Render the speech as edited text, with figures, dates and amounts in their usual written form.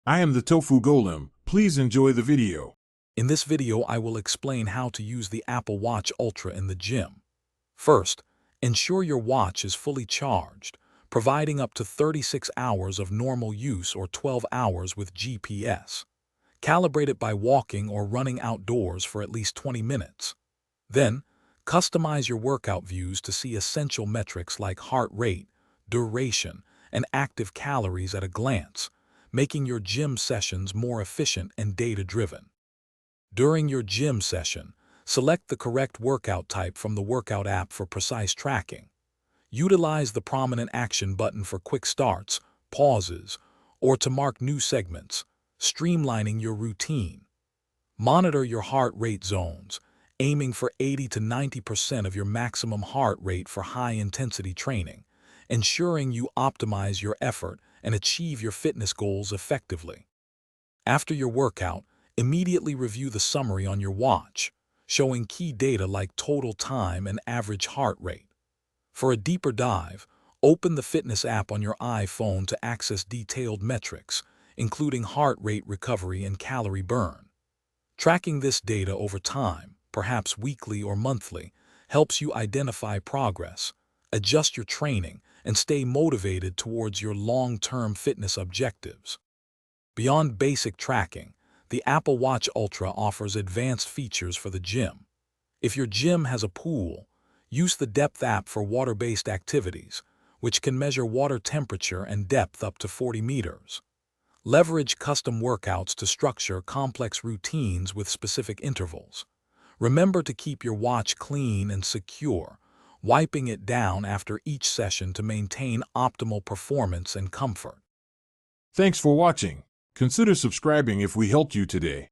I am the Tofu Golem. Please enjoy the video. In this video, I will explain how to use the Apple Watch Ultra in the gym. First, ensure your watch is fully charged, providing up to 36 hours of normal use or 12 hours with GPS. Calibrate it by walking or running outdoors for at least 20 minutes. Then, customize your workout views to see essential metrics like heart rate, duration, and active calories at a glance, making your gym sessions more efficient and data-driven. During your gym session, select the correct workout type from the workout app for precise tracking. Utilize the prominent action button for quick starts, pauses, or to mark new segments, streamlining your routine. Monitor your heart rate zones, aiming for 80 to 90% of your maximum heart rate for high-intensity training, ensuring you optimize your effort and achieve your fitness goals effectively. After your workout, immediately review the summary on your watch, showing key data like total time and average heart rate. For a deeper dive, open the fitness app on your iPhone to access detailed metrics, including heart rate recovery and calorie burn. Tracking this data over time, perhaps weekly or monthly, helps you identify progress, adjust your training, and stay motivated towards your long-term fitness objectives. Beyond basic tracking, the Apple Watch Ultra offers advanced features for the gym. If your gym has a pool, use the Depth app for water-based activities, which can measure water temperature and depth up to 40 meters. Leverage custom workouts to structure complex routines with specific intervals. Remember to keep your watch clean and secure, wiping it down after each session to maintain optimal performance and comfort. Thanks for watching. Consider subscribing if we helped you today.